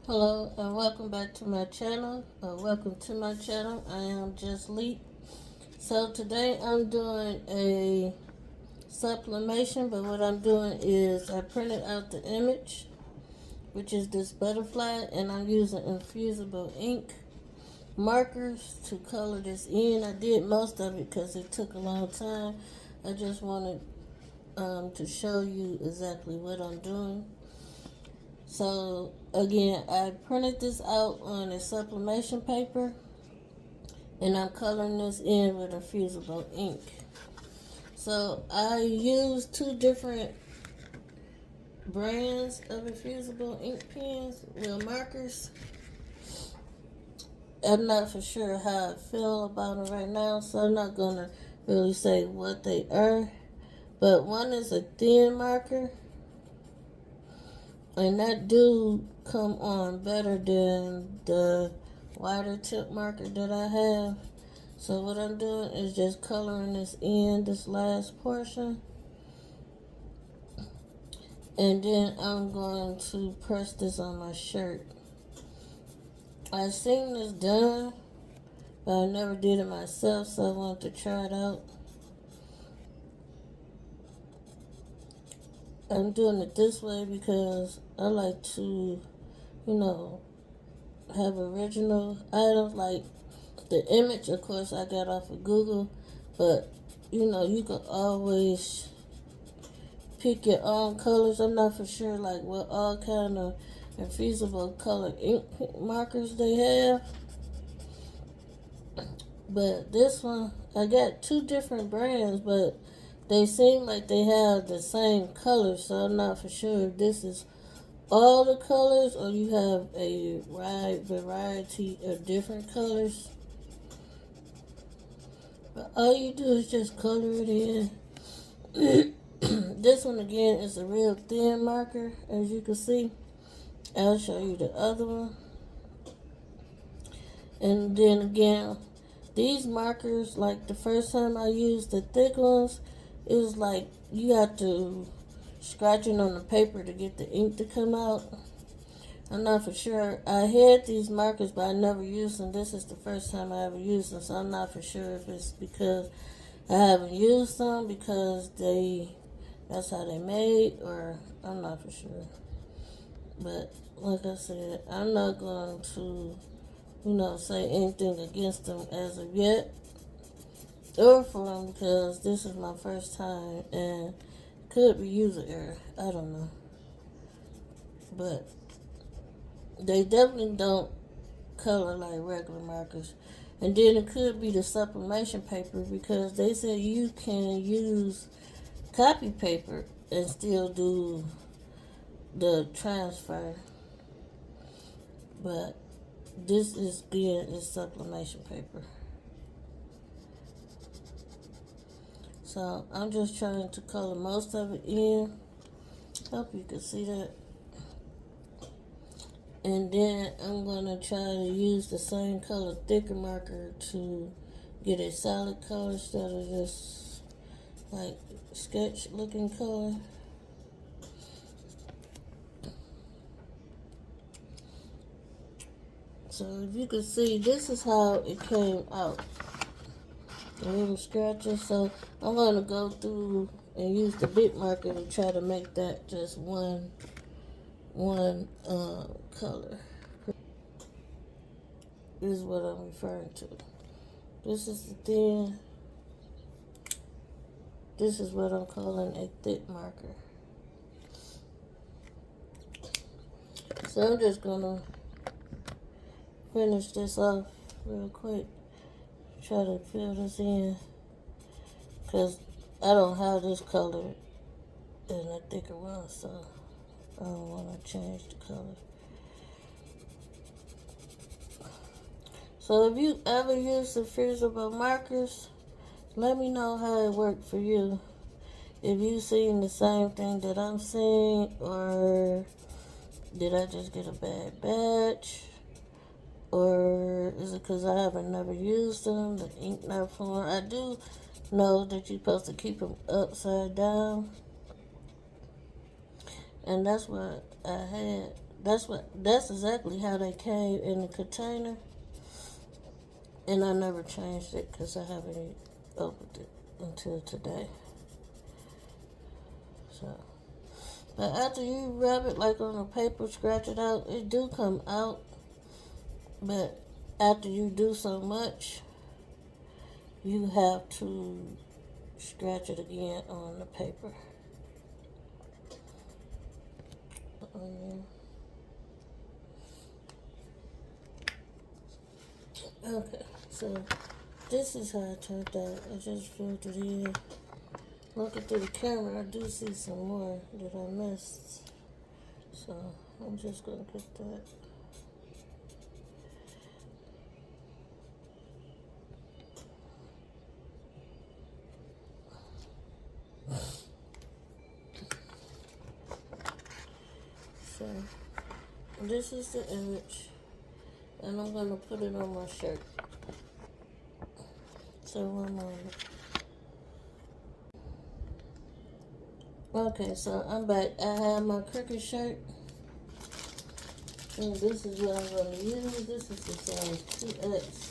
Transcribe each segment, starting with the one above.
Hello and welcome back to my channel. Welcome to my channel. I am Just Leap. So today I'm doing a sublimation, but what I'm doing is I printed out the image, which is this butterfly, and I'm using infusible ink markers to color this in. I did most of it because it took a long time. I just wanted to show you exactly what I'm doing. So again, I printed this out on a sublimation paper, and I'm coloring this in with infusible ink. So I used two different brands of infusible ink pens, markers. I'm not for sure how I feel about them right now, so I'm not gonna really say what they are. But one is a thin marker, and that do come on better than the wider tip marker that I have. So what I'm doing is just coloring this in, this last portion. And then I'm going to press this on my shirt. I've seen this done, but I never did it myself, so I wanted to try it out. I'm doing it this way because I like to, have original items. Like the image, of course, I got off of Google, but you can always pick your own colors. I'm not for sure like what all kind of infusible color ink markers they have, but this one, I got two different brands, but they seem like they have the same color, so I'm not for sure if this is all the colors or you have a wide variety of different colors. But all you do is just color it in. This one again is a real thin marker, as you can see. I'll show you the other one. And then again, these markers, like the first time I used the thick ones, it was like you have to scratch it on the paper to get the ink to come out. I'm not for sure. I had these markers, but I never used them. This is the first time I ever used them, so I'm not for sure if it's because I haven't used them because that's how they made, or I'm not for sure. But like I said, I'm not going to, say anything against them as of yet, or for them, because this is my first time and could be user error. I don't know. But they definitely don't color like regular markers. And then it could be the sublimation paper, because they said you can use copy paper and still do the transfer. But this is sublimation paper. So I'm just trying to color most of it in. Hope you can see that. And then I'm going to try to use the same color thicker marker to get a solid color instead of just like sketch looking color. So if you can see, this is how it came out. A little scratches. So I'm going to go through and use the big marker to try to make that just one color. This is what I'm referring to. This is the thin. This is what I'm calling a thick marker. So I'm just gonna finish this off real quick. Try to fill this in, because I don't have this color in a thicker one, so I don't want to change the color. So if you ever use infusible markers, let me know how it worked for you. If you seen the same thing that I'm seeing, or did I just get a bad batch? Or is it because I haven't never used them, the ink not flowing? I do know that you're supposed to keep them upside down. And that's what I had. That's exactly how they came in the container. And I never changed it because I haven't opened it until today. So, but after you rub it like on a paper, scratch it out, it do come out. But after you do so much, you have to scratch it again on the paper. Okay, so this is how it turned out. I just filled it in. Looking through the camera, I do see some more that I missed. So I'm just going to get that. So this is the image, and I'm going to put it on my shirt. So one moment. Okay, so I'm back. I have my crooked shirt. And this is what I'm going to use. This is the size 2X.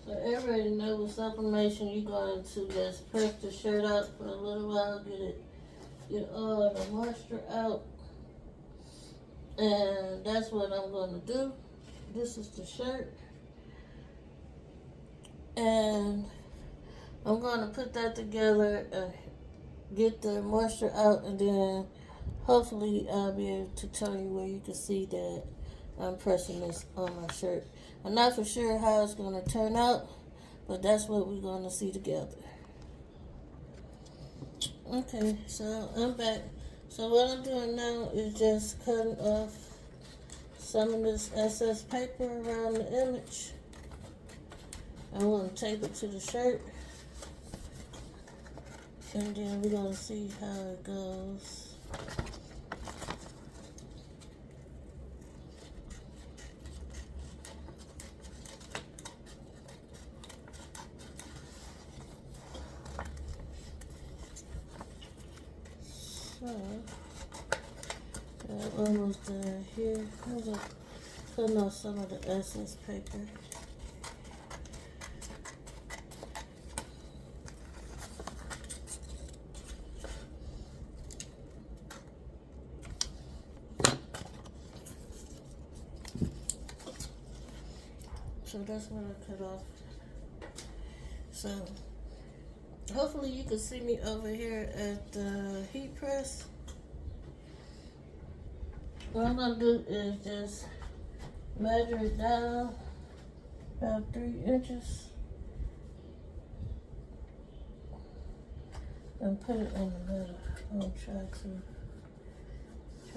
So everybody knows with sublimation, you're going to just press the shirt out for a little while, get all the moisture out. And that's what I'm going to do. This is the shirt. And I'm going to put that together and get the moisture out, and then hopefully I'll be able to tell you where you can see that I'm pressing this on my shirt. I'm not for sure how it's going to turn out, but that's what we're going to see together. Okay, so I'm back. So what I'm doing now is just cutting off some of this excess paper around the image. I'm going to tape it to the shirt, and then we're going to see how it goes. So, almost done here. I'm just cutting off some of the excess paper. So that's what I cut off. So hopefully you can see me over here at the heat press. What I'm going to do is just measure it down about 3 inches and put it in the middle. I'm going to try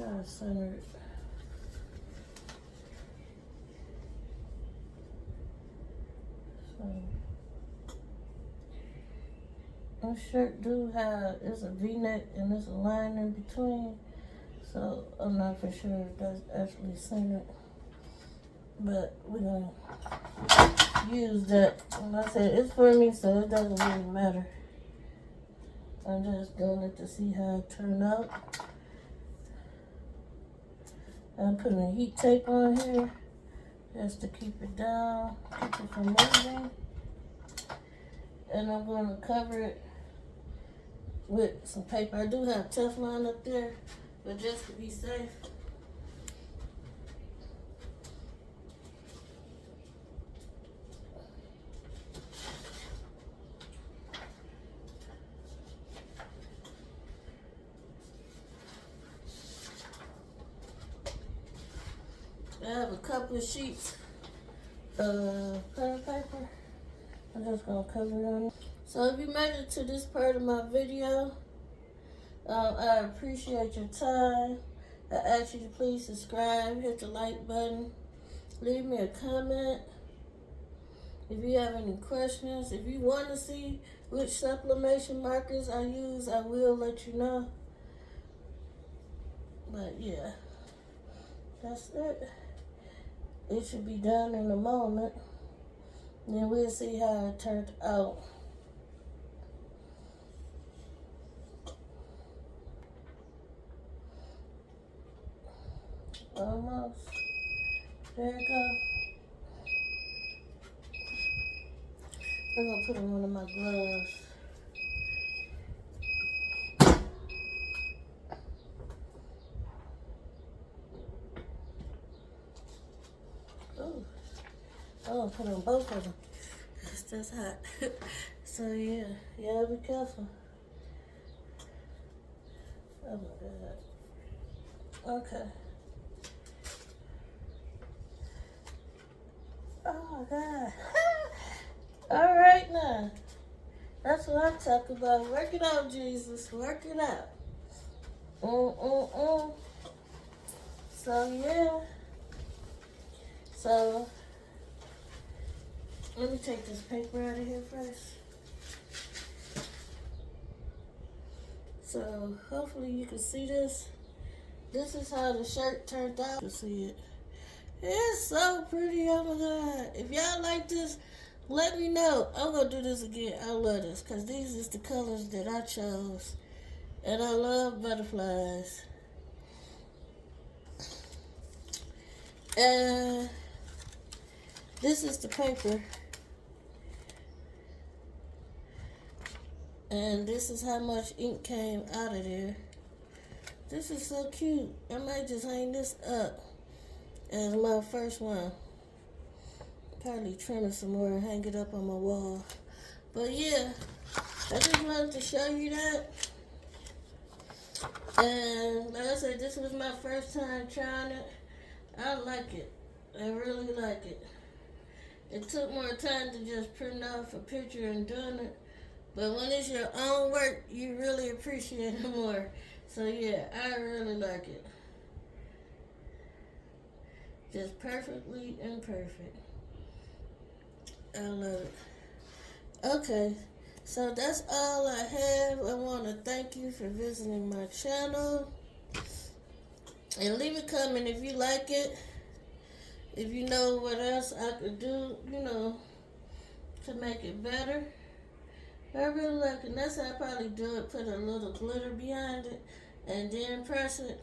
to center it. So my shirt do have, it's a V-neck and there's a line in between. So I'm not for sure if that's actually centered, but we're gonna use that. And I said it's for me, so it doesn't really matter. I'm just doing it to see how it turned out. I'm putting a heat tape on here just to keep it down, keep it from moving. And I'm going to cover it with some paper. I do have Teflon up there, but just to be safe, I have a couple of sheets of clear paper. I'm just going to cover it on. So if you made it to this part of my video, I appreciate your time. I ask you to please subscribe, hit the like button, leave me a comment. If you have any questions, if you want to see which sublimation markers I use, I will let you know. But yeah, that's it. it should be done in a moment. And then we'll see how it turned out. Almost. There it goes. I'm gonna put on one of my gloves. Ooh. I'm gonna put on both of them. It's just hot. So yeah, be careful. Oh my God. Okay. Oh my God. All right now. That's what I'm talking about. Work it out, Jesus. Work it out. So yeah. So let me take this paper out of here first. So hopefully you can see this. This is how the shirt turned out. You can see it. It's so pretty. Oh my God. If y'all like this, let me know. I'm going to do this again. I love this because these is the colors that I chose. And I love butterflies. And this is the paper. And this is how much ink came out of there. This is so cute. I might just hang this up as my first one. Probably trim it some more and hang it up on my wall. But yeah, I just wanted to show you that. And like I said, this was my first time trying it. I like it. I really like it. It took more time to just print off a picture and doing it. But when it's your own work, you really appreciate it more. So yeah, I really like it. Just perfectly imperfect. I love it. Okay, so that's all I have. I want to thank you for visiting my channel. And leave a comment if you like it. If you know what else I could do, to make it better. I really like it. And that's how I probably do it. Put a little glitter behind it and then press it.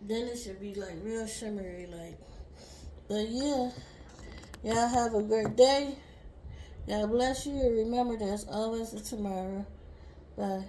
Then it should be like real shimmery like. But yeah, y'all have a great day. God bless you. And remember, there's always a tomorrow. Bye.